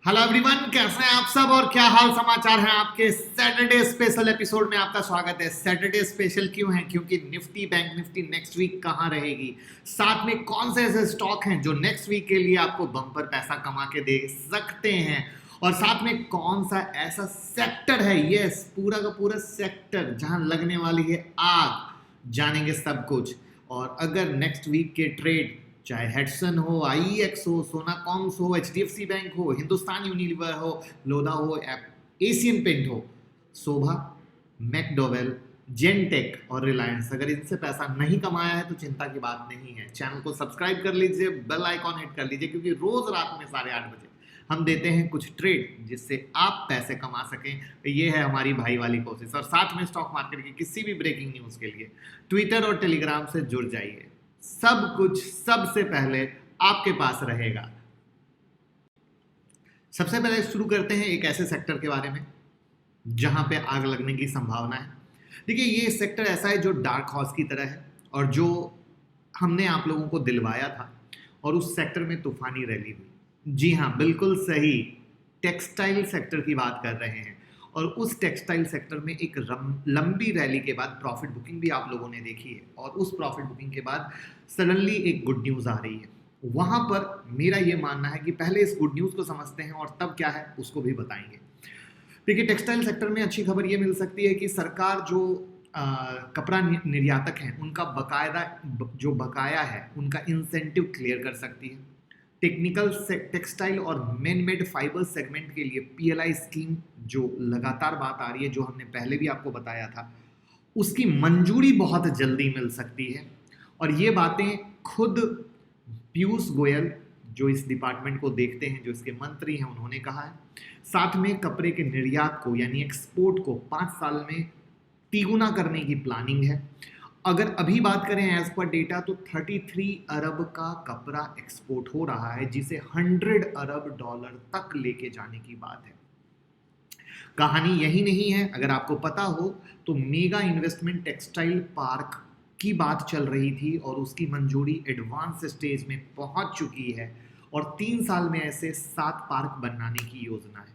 Hello everyone, कैसे हैं आप सब और क्या हाल समाचार हैं आपके। सैटरडे स्पेशल एपिसोड में आपका स्वागत है। सैटरडे स्पेशल क्यों है? क्योंकि Nifty Bank Nifty next week कहां रहेगी, साथ में कौन से ऐसे स्टॉक हैं जो नेक्स्ट वीक के लिए आपको बम्पर पैसा कमा के दे सकते हैं, और साथ में कौन सा ऐसा सेक्टर है, यस पूरा का पूरा सेक्टर जहां लगने वाली है आग, जानेंगे सब कुछ। और अगर नेक्स्ट वीक के ट्रेड चाहे हेडसन हो, आईएक्स हो, सोना कॉम्स हो, एचडीएफसी बैंक हो, हिंदुस्तान यूनिलीवर हो, लोधा हो, एशियन पेंट हो, शोभा, मैकडोवेल, जेनटेक और रिलायंस, अगर इनसे पैसा नहीं कमाया है तो चिंता की बात नहीं है। चैनल को सब्सक्राइब कर लीजिए, बेल आइकॉन हिट कर लीजिए, क्योंकि रोज रात में 8:30 बजे हम देते हैं कुछ ट्रेड जिससे आप पैसे कमा सकें। ये है हमारी भाई वाली कोशिश। और साथ में स्टॉक मार्केट की किसी भी ब्रेकिंग न्यूज के लिए ट्विटर और टेलीग्राम से जुड़ जाइए, सब कुछ सबसे पहले आपके पास रहेगा। सबसे पहले शुरू करते हैं एक ऐसे सेक्टर के बारे में जहां पे आग लगने की संभावना है। देखिए, ये सेक्टर ऐसा है जो डार्क हॉर्स की तरह है और जो हमने आप लोगों को दिलवाया था, और उस सेक्टर में तूफानी रैली हुई। जी हाँ, बिल्कुल सही, टेक्सटाइल सेक्टर की बात कर रहे हैं। और उस टेक्सटाइल सेक्टर में एक लंबी रैली के बाद प्रॉफिट बुकिंग भी आप लोगों ने देखी है, और उस प्रॉफिट बुकिंग के बाद सडनली एक गुड न्यूज़ आ रही है। वहां पर मेरा ये मानना है कि पहले इस गुड न्यूज़ को समझते हैं और तब क्या है उसको भी बताएंगे। देखिए, टेक्सटाइल सेक्टर में अच्छी खबर ये मिल सकती है कि सरकार जो कपड़ा निर्यातक हैं उनका बकायदा जो बकाया है उनका इंसेंटिव क्लियर कर सकती है। टेक्निकल टेक्सटाइल और मैन मेड फाइबर सेगमेंट के लिए पीएलआई स्कीम जो लगातार बात आ रही है, जो हमने पहले भी आपको बताया था, उसकी मंजूरी बहुत जल्दी मिल सकती है। और ये बातें खुद पीयूष गोयल जो इस डिपार्टमेंट को देखते हैं, जो इसके मंत्री हैं, उन्होंने कहा है। साथ में कपड़े के निर्यात को यानी एक्सपोर्ट को 5 साल में तिगुना करने की प्लानिंग है। अगर अभी बात करें एज पर डेटा तो 33 अरब का कपड़ा एक्सपोर्ट हो रहा है, जिसे 100 अरब डॉलर तक लेके जाने की बात है। कहानी यही नहीं है, अगर आपको पता हो तो मेगा इन्वेस्टमेंट टेक्सटाइल पार्क की बात चल रही थी और उसकी मंजूरी एडवांस स्टेज में पहुंच चुकी है, और 3 साल में ऐसे 7 पार्क बनाने की योजना है।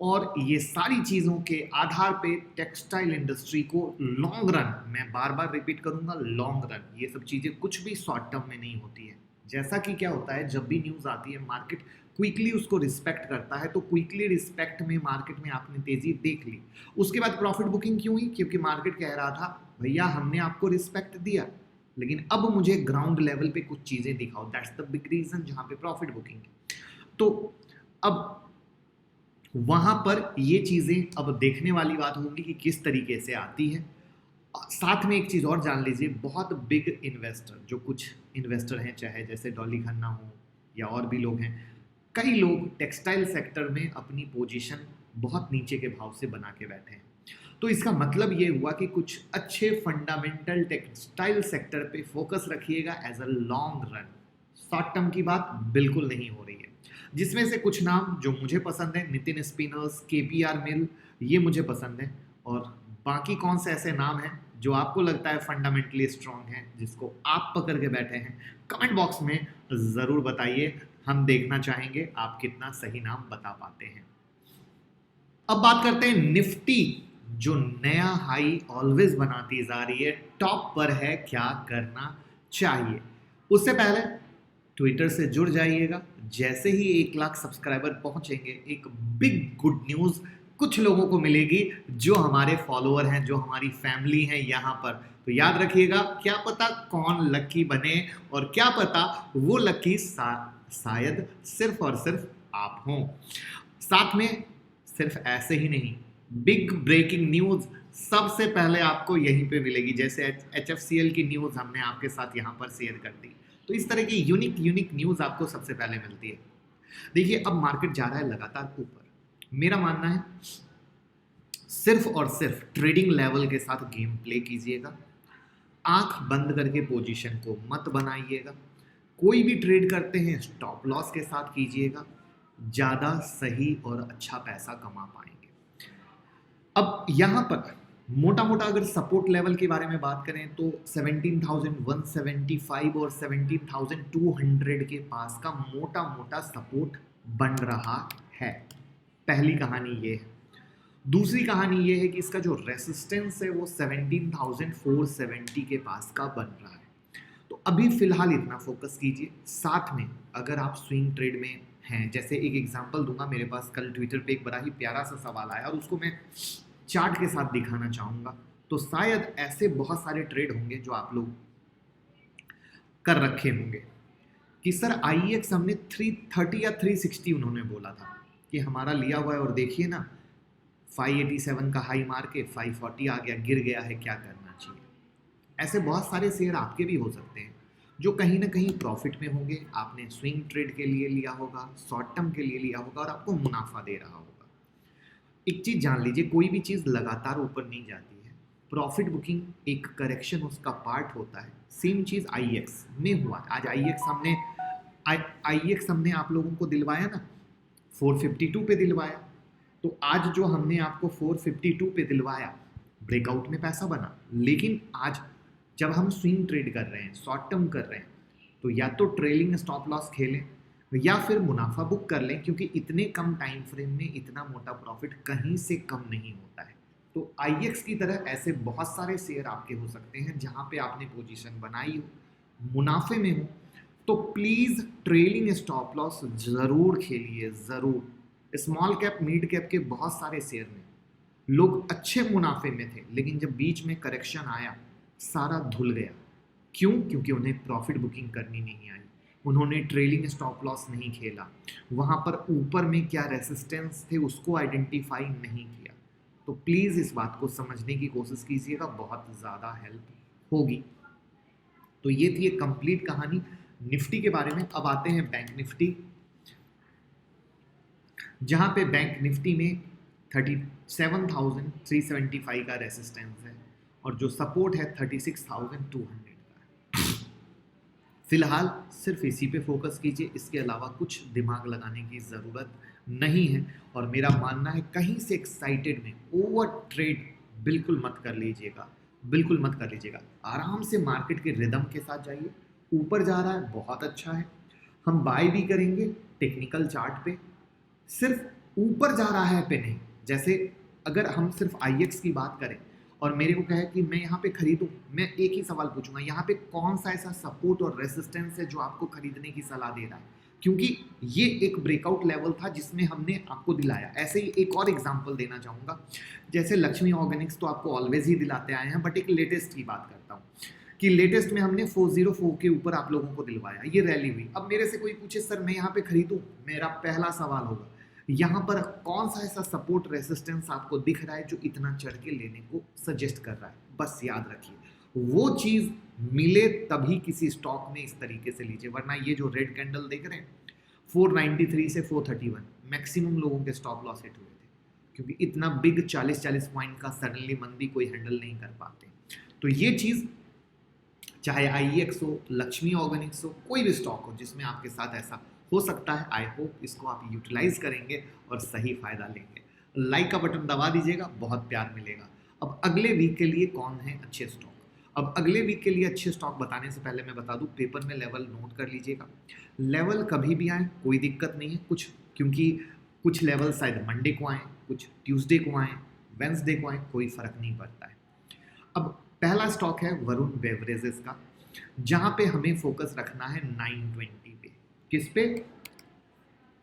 और ये सारी चीज़ों के आधार पे टेक्सटाइल इंडस्ट्री को लॉन्ग रन, मैं बार बार रिपीट करूंगा, लॉन्ग रन, ये सब चीज़ें कुछ भी शॉर्ट टर्म में नहीं होती है। जैसा कि क्या होता है, जब भी न्यूज़ आती है मार्केट क्विकली उसको रिस्पेक्ट करता है, तो क्विकली रिस्पेक्ट में मार्केट में आपने तेजी देख ली। उसके बाद प्रॉफिट बुकिंग क्यों हुई? क्योंकि मार्केट कह रहा था भैया हमने आपको रिस्पेक्ट दिया, लेकिन अब मुझे ग्राउंड लेवल पे कुछ चीज़ें दिखाओ। दैट्स द बिग रीजन जहाँ पे प्रॉफिट बुकिंग है। तो अब वहां पर ये चीजें अब देखने वाली बात होगी कि किस तरीके से आती है। साथ में एक चीज और जान लीजिए, बहुत बिग इन्वेस्टर, जो कुछ इन्वेस्टर हैं, चाहे जैसे डॉली खन्ना हो या और भी लोग हैं, कई लोग टेक्सटाइल सेक्टर में अपनी पोजीशन बहुत नीचे के भाव से बना के बैठे हैं। तो इसका मतलब ये हुआ कि कुछ अच्छे फंडामेंटल टेक्सटाइल सेक्टर पे फोकस रखिएगा as a long run. Short term की बात बिल्कुल नहीं हो रही है। जिसमें से कुछ नाम जो मुझे पसंद है, नितिन स्पिनर्स, केपीआर मिल, ये मुझे पसंद है। और बाकी कौन से ऐसे नाम हैं जो आपको लगता है फंडामेंटली स्ट्रांग हैं, जिसको आप पकड़ के बैठे हैं, कमेंट बॉक्स में ज़रूर बताइए। हम देखना चाहेंगे आप कितना सही नाम बता पाते हैं। अब बात करते हैं निफ्टी, जो नया हाई ऑलवेज बनाती जा रही है, टॉप पर है, क्या करना चाहिए। उससे पहले ट्विटर से जुड़ जाइएगा। जैसे ही 1 लाख सब्सक्राइबर पहुंचेंगे, एक बिग गुड न्यूज़ कुछ लोगों को मिलेगी जो हमारे फॉलोअर हैं, जो हमारी फैमिली है यहाँ पर। तो याद रखिएगा, क्या पता कौन लकी बने, और क्या पता वो लकी शायद सिर्फ और सिर्फ आप हों। साथ में सिर्फ ऐसे ही नहीं, बिग ब्रेकिंग न्यूज़ सबसे पहले आपको यहीं पे मिलेगी। जैसे HFCL की न्यूज़ हमने आपके साथ यहाँ पर शेयर कर दी, तो इस तरह की यूनिक न्यूज़ आपको सबसे पहले मिलती है। देखिए, अब मार्केट जा रहा है लगातार ऊपर। मेरा मानना है सिर्फ और सिर्फ ट्रेडिंग लेवल के साथ गेम प्ले कीजिएगा, आंख बंद करके पोजीशन को मत बनाइएगा। कोई भी ट्रेड करते हैं स्टॉप लॉस के साथ कीजिएगा, ज़्यादा सही और अच्छा पैसा कमा पाएंगे। अब यहाँ पर मोटा मोटा अगर सपोर्ट लेवल के बारे में बात करें तो 17,175 और 17,200 के पास का मोटा मोटा सपोर्ट बन रहा है। पहली कहानी ये है। दूसरी कहानी ये है कि इसका जो रेसिस्टेंस है वो 17,470 के पास का बन रहा है। तो अभी फिलहाल इतना फोकस कीजिए। साथ में अगर आप स्विंग ट्रेड में हैं, जैसे एक एग्जांपल दूंगा, मेरे पास कल ट्विटर पे एक बड़ा ही प्यारा सा सवाल आया और उसको मैं चार्ट के साथ दिखाना चाहूंगा। तो शायद ऐसे बहुत सारे ट्रेड होंगे जो आप लोग कर रखे होंगे कि सर IEX हमने 330 या 360 उन्होंने बोला था कि हमारा लिया हुआ है और देखिए ना 587 का हाई मार के 540 आ गया, गिर गया है, क्या करना चाहिए। ऐसे बहुत सारे शेयर आपके भी हो सकते हैं जो कहीं ना कहीं प्रॉफिट में होंगे। आपने स्विंग ट्रेड के लिए लिया होगा, शॉर्ट टर्म के लिए लिया होगा और आपको मुनाफा दे रहा होगा। एक चीज जान लीजिए, कोई भी चीज लगातार ऊपर नहीं जाती है। प्रॉफिट बुकिंग एक करेक्शन उसका पार्ट होता है। सेम चीज IEX में हुआ। आज IEX हमने आप लोगों को दिलवाया ना 452 पे दिलवाया। तो आज जो हमने आपको 452 पे दिलवाया, ब्रेकआउट में पैसा बना। लेकिन आज जब हम स्विंग ट्रेड कर रहे हैं, शॉर्ट टर्म कर रहे हैं, तो या तो ट्रेलिंग स्टॉप लॉस खेलें या फिर मुनाफा बुक कर लें, क्योंकि इतने कम टाइम फ्रेम में इतना मोटा प्रॉफिट कहीं से कम नहीं होता है। तो IEX की तरह ऐसे बहुत सारे शेयर आपके हो सकते हैं जहां पे आपने पोजीशन बनाई हो, मुनाफे में हो, तो प्लीज ट्रेलिंग स्टॉप लॉस जरूर खेलिए, जरूर। स्मॉल कैप मिड कैप के बहुत सारे शेयर में लोग अच्छे मुनाफे में थे, लेकिन जब बीच में करेक्शन आया सारा धुल गया। क्यों? क्योंकि उन्हें प्रॉफिट बुकिंग करनी नहीं आई, उन्होंने ट्रेलिंग स्टॉप लॉस नहीं खेला, वहां पर ऊपर में क्या रेसिस्टेंस थे उसको आइडेंटिफाई नहीं किया। तो प्लीज इस बात को समझने की कोशिश कीजिएगा, बहुत ज्यादा हेल्प होगी। तो ये थी एक कंप्लीट कहानी निफ्टी के बारे में। अब आते हैं बैंक निफ्टी, जहां पे बैंक निफ्टी में 37,375 का रेसिस्टेंस है और जो सपोर्ट है 36,200 का। फिलहाल सिर्फ इसी पे फोकस कीजिए, इसके अलावा कुछ दिमाग लगाने की ज़रूरत नहीं है। और मेरा मानना है कहीं से एक्साइटेड में ओवर ट्रेड बिल्कुल मत कर लीजिएगा, बिल्कुल मत कर लीजिएगा। आराम से मार्केट के रिदम के साथ जाइए। ऊपर जा रहा है, बहुत अच्छा है, हम बाय भी करेंगे टेक्निकल चार्ट पे। सिर्फ ऊपर जा रहा है पे नहीं। जैसे अगर हम सिर्फ IEX की बात करें और मेरे को कहे कि मैं यहाँ पे खरीदूं, मैं एक ही सवाल पूछूंगा, यहाँ पे कौन सा ऐसा सपोर्ट और रेसिस्टेंस है जो आपको खरीदने की सलाह दे रहा है? क्योंकि ये एक ब्रेकआउट लेवल था जिसमें हमने आपको दिलाया। ऐसे ही एक और एग्जांपल देना चाहूँगा, जैसे लक्ष्मी ऑर्गेनिक्स तो आपको ऑलवेज ही दिलाते आए हैं, बट एक लेटेस्ट की बात करता हूँ कि लेटेस्ट में हमने 404 के ऊपर आप लोगों को दिलवाया, ये रैली हुई। अब मेरे से कोई पूछे सर मैं यहाँ पे खरीदूं, मेरा पहला सवाल होगा यहाँ पर कौन सा ऐसा सपोर्ट रेसिस्टेंस आपको दिख रहा है जो इतना चढ़ के लेने को सजेस्ट कर रहा है? बस याद रखिए वो चीज मिले तभी किसी स्टॉक में इस तरीके से लीजिए, वरना ये जो रेड कैंडल देख रहे हैं 493 से 431 मैक्सिमम लोगों के स्टॉप लॉस हिट हुए थे, क्योंकि इतना बिग 40-40 पॉइंट का सडनली मंदी कोई हैंडल नहीं कर पाते। तो ये चीज चाहे IEX हो, लक्ष्मी ऑर्गेनिक्स हो, कोई भी स्टॉक हो जिसमें आपके साथ ऐसा हो सकता है, आई होप इसको आप यूटिलाइज करेंगे और सही फायदा लेंगे। लाइक का बटन दबा दीजिएगा, बहुत प्यार मिलेगा। अब अगले वीक के लिए कौन है अच्छे स्टॉक? अब अगले वीक के लिए अच्छे स्टॉक बताने से पहले मैं बता दूं, पेपर में लेवल नोट कर लीजिएगा। लेवल कभी भी आए कोई दिक्कत नहीं है, क्योंकि कुछ लेवल शायद मंडे को आए, कुछ ट्यूसडे को आए, वेंसडे को आए, कोई फर्क नहीं पड़ता है। अब पहला स्टॉक है वरुण बेवरेजेस का, जहां पे हमें फोकस रखना है 920 पे। किस पे?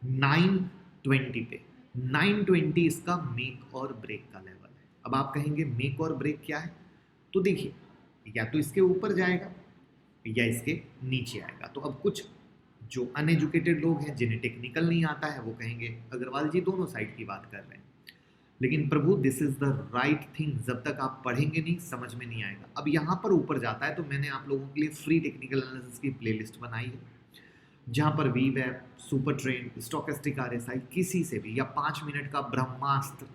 920 पे। 920 इसका मेक और ब्रेक का लेवल है। अब आप कहेंगे मेक और ब्रेक क्या है? तो देखिए, या तो इसके ऊपर जाएगा या इसके नीचे आएगा। तो अब कुछ जो अनएजुकेटेड लोग हैं जिन्हें टेक्निकल नहीं आता है वो कहेंगे अग्रवाल जी दोनों साइड की बात कर रहे हैं, लेकिन Prabhu this is the right thing, जब तक आप पढ़ेंगे नहीं समझ में नहीं आएगा। अब यहाँ पर ऊपर जाता है तो मैंने आप लोगों के लिए फ्री टेक्निकल एनालिसिस की प्लेलिस्ट बनाई है, जहाँ पर वीवेब, सुपर ट्रेंड, स्टोकेस्टिक RSI, किसी से भी, या 5 मिनट का ब्रह्मास्त्र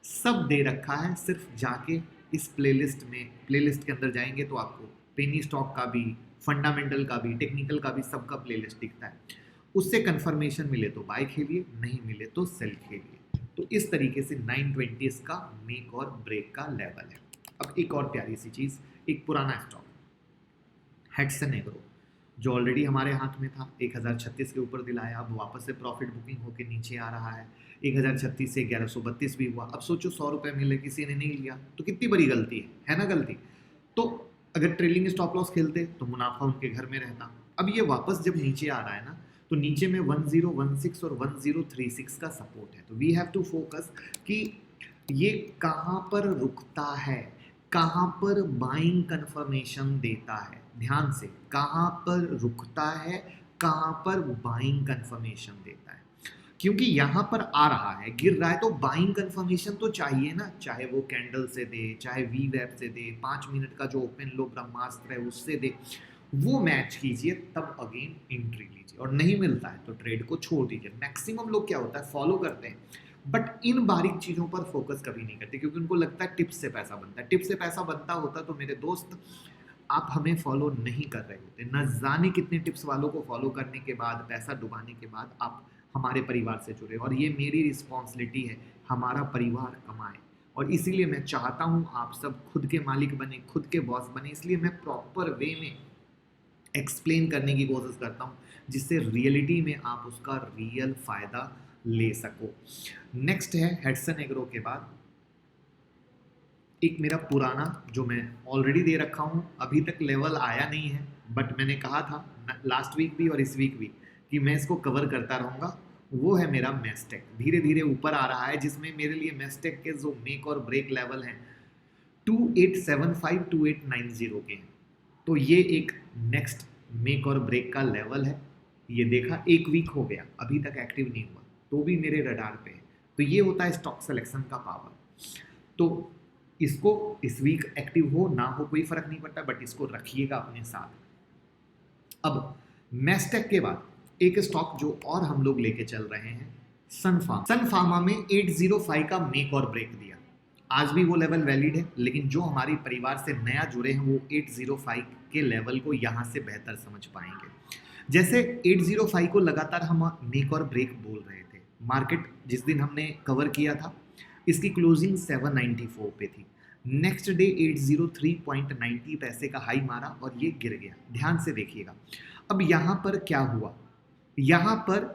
सब दे रखा है। सिर्फ जाके इस प्लेलिस्ट के अंदर जाएंगे तो आपको पेनी स्टॉक का भी, फंडामेंटल का भी, टेक्निकल का भी, सबका प्लेलिस्ट दिखता है। उससे कंफर्मेशन मिले तो बाय खेलिए, नहीं मिले तो सेल खेलिए। तो इस तरीके से 920 का मेक और ब्रेक का लेवल है। अब एक और प्यारी सी चीज़, एक पुराना स्टॉक हेक्सन एग्रो, जो ऑलरेडी हमारे हाथ में था 1036 के ऊपर दिलाया, अब वापस से प्रॉफिट बुकिंग होकर नीचे आ रहा है, 1036 से 1132 भी हुआ। अब सोचो 100 रुपये मिले, किसी ने नहीं लिया, तो कितनी बड़ी गलती है ना गलती। तो अगर ट्रेलिंग स्टॉप लॉस खेलते तो मुनाफा उनके घर में रहता। अब ये वापस जब नीचे आ रहा है ना, तो नीचे में 1016 और 1036 का सपोर्ट है। तो वी हैव टू फोकस कि ये कहाँ पर रुकता है, कहाँ पर बाइंग कंफर्मेशन देता है। ध्यान से, कहाँ पर रुकता है, कहाँ पर बाइंग कंफर्मेशन देता है। क्योंकि यहाँ पर आ रहा है, गिर रहा है, तो बाइंग कंफर्मेशन तो चाहिए ना, चाहे वो कैंडल से दे, चाहे वी वेब से दे, 5 मिनट का जो ओपन लो ब्रह्मास्त्र है उससे दे, वो मैच कीजिए, तब अगेन एंट्री लीजिए। और नहीं मिलता है तो ट्रेड को छोड़ दीजिए। मैक्सिमम लोग क्या होता है, फॉलो करते हैं बट इन बारीक चीज़ों पर फोकस कभी नहीं करते, क्योंकि उनको लगता है टिप्स से पैसा बनता है। टिप्स से पैसा बनता होता तो मेरे दोस्त आप हमें फॉलो नहीं कर रहे होते। न जाने कितने टिप्स वालों को फॉलो करने के बाद, पैसा डुबाने के बाद आप हमारे परिवार से जुड़े। और ये मेरी रिस्पॉन्सिबिलिटी है, हमारा परिवार कमाए। और इसीलिए मैं चाहता हूँ आप सब खुद के मालिक बने, खुद के बॉस बने। इसलिए मैं प्रॉपर वे में एक्सप्लेन करने की कोशिश करता हूँ, जिससे रियलिटी में आप उसका रियल फायदा ले सको। नेक्स्ट है हेडसन एग्रो के बाद एक मेरा पुराना, जो मैं ऑलरेडी दे रखा हूँ, अभी तक लेवल आया नहीं है, बट मैंने कहा था लास्ट वीक भी और इस वीक भी कि मैं इसको कवर करता रहूँगा। वो है मेरा मैस्टेक, धीरे धीरे ऊपर आ रहा है, जिसमें मेरे लिए मैस्टेक के जो मेक और ब्रेक लेवल हैं 2875 2890 के हैं। तो ये एक नेक्स्ट मेक और ब्रेक का लेवल है। ये देखा, एक वीक हो गया, अभी तक एक्टिव नहीं हुआ, तो भी मेरे रडार पे है। तो ये होता है स्टॉक सिलेक्शन का पावर। तो इसको इस वीक एक्टिव हो ना हो कोई फर्क नहीं पड़ता, बट इसको रखिएगा अपने साथ। अब मैस्टेक के बाद एक स्टॉक जो और हम लोग लेके चल रहे हैं, सन फार्मा। सन फार्मा में 805 का मेक और ब्रेक दिया। आज भी वो लेवल वैलिड है, लेकिन जो हमारे परिवार से नया जुड़े हैं वो 805 के लेवल को यहाँ से बेहतर समझ पाएंगे। जैसे 805 को लगातार हम मेक और ब्रेक बोल रहे थे। मार्केट जिस दिन हमने कवर किया था, इसकी क्लोजिंग 794 पे थी। नेक्स्ट डे 803.90 पैसे का हाई मारा और ये गिर गया। ध्यान से देखिएगा। अब यहाँ पर क्या हुआ, यहाँ पर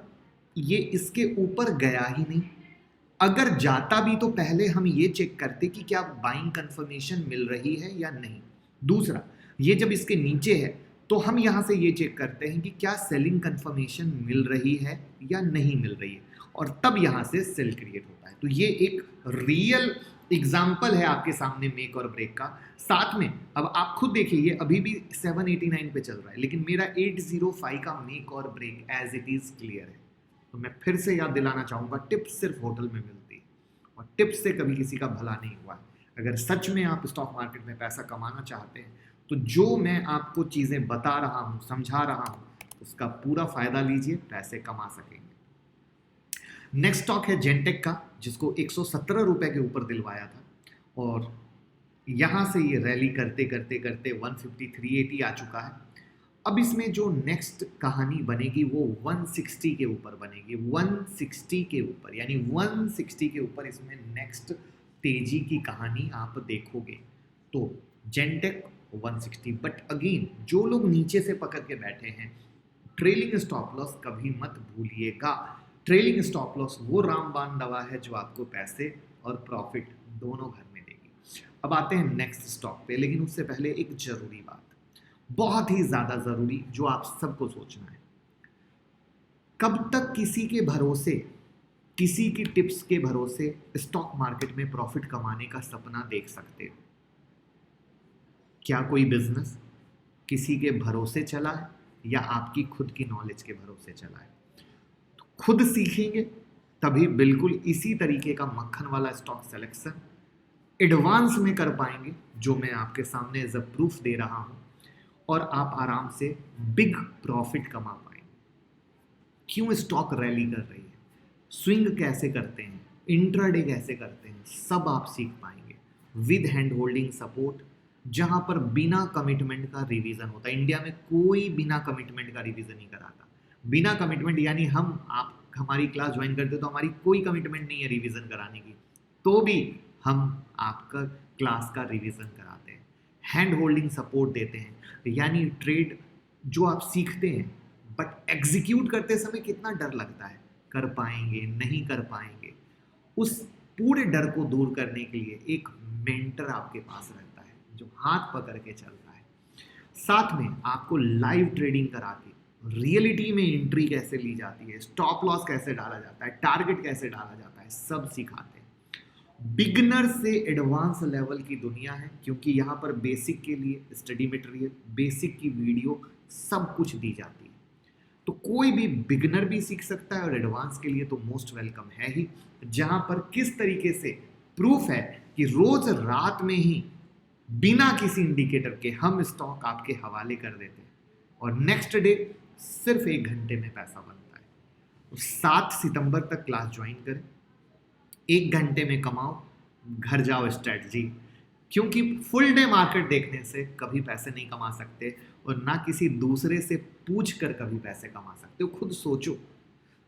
ये इसके ऊपर गया ही नहीं। अगर जाता भी तो पहले हम ये चेक करते कि क्या बाइंग कंफर्मेशन मिल रही है या नहीं। दूसरा, ये जब इसके नीचे है तो हम यहाँ से ये चेक करते हैं कि क्या सेलिंग कंफर्मेशन मिल रही है या नहीं मिल रही है, और तब यहाँ से सेल क्रिएट होता है। तो ये एक रियल एग्जाम्पल है आपके सामने मेक और ब्रेक का। साथ में अब आप खुद देखिए, ये अभी भी 789 पे चल रहा है, लेकिन मेरा 805 का मेक और break as it is clear है। तो मैं फिर से याद दिलाना चाहूँगा, टिप्स सिर्फ होटल में मिलती है और टिप्स से कभी किसी का भला नहीं हुआ है। अगर सच में आप स्टॉक मार्केट में पैसा कमाना चाहते हैं तो जो मैं आपको चीज़ें बता रहा हूँ, समझा रहा हूँ, उसका पूरा फायदा लीजिए, पैसे कमा सकेंगे। नेक्स्ट स्टॉक है जेंटेक का, जिसको 117 रुपए के ऊपर दिलवाया था और यहाँ से ये रैली करते करते करते 150 380 आ चुका है। अब इसमें जो नेक्स्ट कहानी बनेगी वो 160 के ऊपर बनेगी, 160 के ऊपर, यानी 160 के ऊपर इसमें नेक्स्ट तेजी की कहानी आप देखोगे। तो जेंटेक 160, बट अगेन जो लोग नीचे से पकड़ के बैठे हैं, ट्रेलिंग स्टॉप लॉस कभी मत भूलिएगा। ट्रेलिंग स्टॉप लॉस वो रामबाण दवा है जो आपको पैसे और प्रॉफिट दोनों घर में देगी। अब आते हैं नेक्स्ट स्टॉक पे, लेकिन उससे पहले एक जरूरी बात, बहुत ही ज्यादा जरूरी, जो आप सबको सोचना है। कब तक किसी के भरोसे, किसी की टिप्स के भरोसे स्टॉक मार्केट में प्रॉफिट कमाने का सपना देख सकते हो? क्या कोई बिजनेस किसी के भरोसे चला है या आपकी खुद की नॉलेज के भरोसे चला है? तो खुद सीखेंगे तभी बिल्कुल इसी तरीके का मक्खन वाला स्टॉक सिलेक्शन एडवांस में कर पाएंगे, जो मैं आपके सामने एज अ प्रूफ दे रहा हूं, और आप आराम से बिग प्रॉफिट कमा पाएंगे। क्यों स्टॉक रैली कर रही है, स्विंग कैसे करते हैं, इंट्राडे कैसे करते हैं, सब आप सीख पाएंगे विद हैंड होल्डिंग सपोर्ट, जहां पर बिना कमिटमेंट का रिवीजन होता है। इंडिया में कोई बिना कमिटमेंट का रिवीजन नहीं कराता। बिना कमिटमेंट यानी आप हमारी क्लास ज्वाइन करते हो तो हमारी कोई कमिटमेंट नहीं है रिवीजन कराने की, तो भी हम आपका क्लास का रिवीजन कराते हैं, हैंड होल्डिंग सपोर्ट देते हैं। यानी ट्रेड जो आप सीखते हैं, बट एग्जीक्यूट करते समय कितना डर लगता है, कर पाएंगे नहीं कर पाएंगे, उस पूरे डर को दूर करने के लिए एक मेंटर आपके पास रहता है जो हाथ पकड़ के चलता है। साथ में आपको लाइव ट्रेडिंग करा के रियलिटी में एंट्री कैसे ली जाती है, स्टॉप लॉस कैसे डाला जाता है, टारगेट कैसे डाला जाता है, सब सिखाते हैं। बिगनर से एडवांस लेवल की दुनिया है, क्योंकि यहाँ पर बेसिक के लिए स्टडी मटेरियल, बेसिक की वीडियो, सब कुछ दी जाती है। तो कोई भी बिगनर भी सीख सकता है और एडवांस के लिए तो मोस्ट वेलकम है ही। जहां पर किस तरीके से प्रूफ है कि रोज रात में ही बिना किसी इंडिकेटर के हम स्टॉक आपके हवाले कर देते हैं और नेक्स्ट डे सिर्फ 1 घंटे में पैसा बनता है। तो 7 सितंबर तक क्लास ज्वाइन करें, 1 घंटे में कमाओ, घर जाओ स्ट्रेटजी। क्योंकि फुल डे मार्केट देखने से कभी पैसे नहीं कमा सकते और ना किसी दूसरे से पूछ कर कभी पैसे कमा सकते हो। खुद सोचो,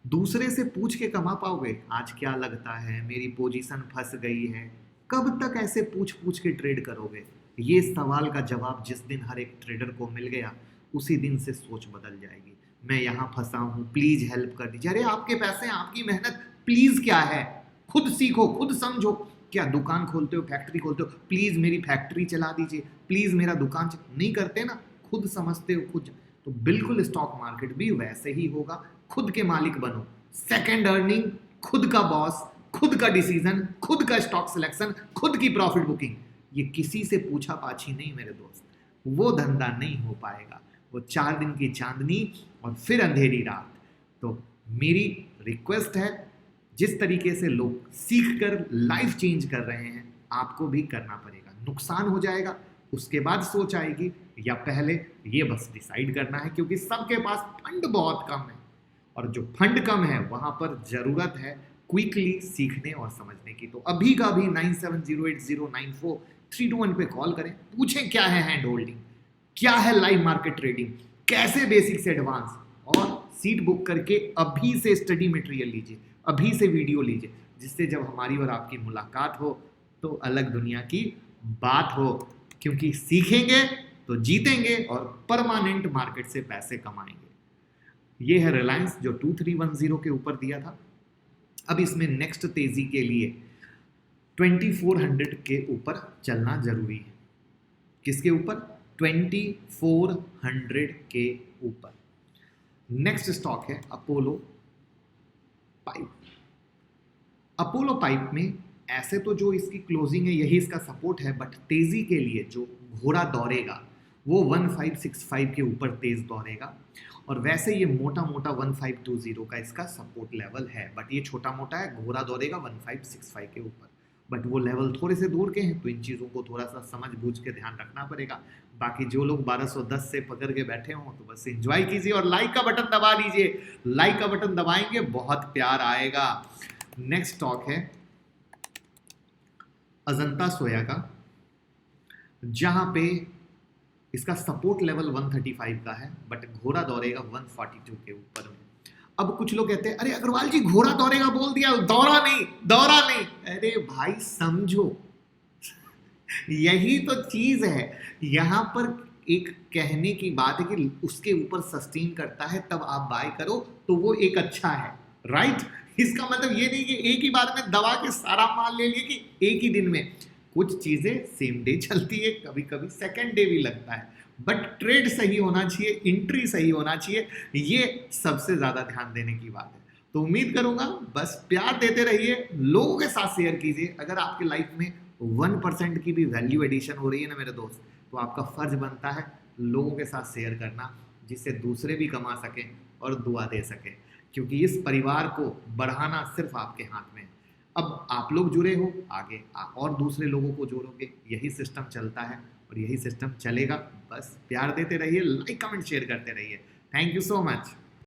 दूसरे से पूछ के कमा पाओगे? आज क्या लगता है, मेरी पोजीशन फंस गई है, कब तक ऐसे पूछ पूछ के ट्रेड करोगे? ये सवाल का जवाब जिस दिन हर एक ट्रेडर को मिल गया, उसी दिन से सोच बदल जाएगी। मैं यहाँ फंसा हूँ, प्लीज हेल्प कर दीजिए। अरे आपके पैसे, आपकी मेहनत, प्लीज क्या है? खुद सीखो, खुद समझो। क्या दुकान खोलते हो, फैक्ट्री खोलते हो, प्लीज मेरी फैक्ट्री चला दीजिए, प्लीज मेरा दुकान नहीं करते ना, खुद समझते हो खुद। तो बिल्कुल स्टॉक मार्केट भी वैसे ही होगा। खुद के मालिक बनो, सेकंड अर्निंग, खुद का बॉस, खुद का डिसीजन, खुद का स्टॉक सिलेक्शन, खुद की प्रॉफिट बुकिंग। ये किसी से पूछा पाछी नहीं मेरे दोस्त, वो धंधा नहीं हो पाएगा। वो 4 दिन की चांदनी और फिर अंधेरी रात। तो मेरी रिक्वेस्ट है, जिस तरीके से लोग सीख कर लाइफ चेंज कर रहे हैं, आपको भी करना पड़ेगा। नुकसान हो जाएगा, उसके बाद सोच आएगी, या पहले ये बस डिसाइड करना है। क्योंकि सबके पास फंड बहुत कम है और जो फंड कम है वहां पर जरूरत है क्विकली सीखने और समझने की। तो अभी का भी 9708094321 पे कॉल करें, पूछें क्या है हैंड होल्डिंग, क्या है लाइव मार्केट ट्रेडिंग, कैसे बेसिक से एडवांस, और सीट बुक करके अभी से स्टडी मटेरियल लीजिए, अभी से वीडियो लीजिए, जिससे जब हमारी और आपकी मुलाकात हो तो अलग दुनिया की बात हो। क्योंकि सीखेंगे तो जीतेंगे और परमानेंट मार्केट से पैसे कमाएंगे। ये है रिलायंस जो 2310 के ऊपर दिया था। अब इसमें नेक्स्ट तेजी के लिए 2400 के ऊपर चलना जरूरी है। किसके ऊपर? 2400 के ऊपर। नेक्स्ट स्टॉक है अपोलो पाइप। अपोलो पाइप में ऐसे तो जो इसकी क्लोजिंग है यही इसका सपोर्ट है, बट तेजी के लिए जो घोड़ा दौड़ेगा वो 1565 के ऊपर तेज दौड़ेगा। और वैसे ये मोटा मोटा 1520 का इसका सपोर्ट लेवल है, बट ये छोटा मोटा है, घोड़ा दौड़ेगा 1565 के ऊपर। बट वो लेवल थोड़े से दूर के हैं, तो इन चीज़ों को थोड़ा सा समझ बूझ के ध्यान रखना पड़ेगा। बाकी जो लोग 1210 से पकड़ के बैठे हों तो बस एंजॉय कीजिए और लाइक का बटन दबा दीजिए। लाइक का बटन दबाएंगे, बहुत प्यार आएगा। नेक्स्ट स्टॉक है अजंता सोया का, जहां पे इसका सपोर्ट लेवल 135 का है, बट घोड़ा दौड़ेगा 142 के ऊपर में। अब कुछ लोग कहते हैं अरे अग्रवाल जी घोड़ा दौड़ेगा बोल दिया, दौड़ा नहीं, दौड़ा नहीं। अरे भाई समझो, यही तो चीज है। यहां पर एक कहने की बात है कि उसके ऊपर सस्टेन करता है तब आप बाय करो, तो वो एक अच्छा है, राइट। इसका मतलब ये नहीं कि एक ही बार में दबा के सारा माल ले लिए कि एक ही दिन में। कुछ चीजें सेम डे चलती है, कभी कभी सेकंड डे भी लगता है, बट ट्रेड सही होना चाहिए, एंट्री सही होना चाहिए, ये सबसे ज्यादा ध्यान देने की बात है। तो उम्मीद करूंगा बस प्यार देते रहिए, लोगों के साथ शेयर कीजिए। अगर आपके लाइफ में 1% की भी वैल्यू एडिशन हो रही है ना मेरे दोस्त, तो आपका फर्ज बनता है लोगों के साथ शेयर करना, जिससे दूसरे भी कमा सकें और दुआ दे सकें। क्योंकि इस परिवार को बढ़ाना सिर्फ आपके हाथ में है। अब आप लोग जुड़े हो, आगे और दूसरे लोगों को जोड़ोगे, यही सिस्टम चलता है और यही सिस्टम चलेगा। बस प्यार देते रहिए, लाइक कमेंट शेयर करते रहिए। Thank you so much.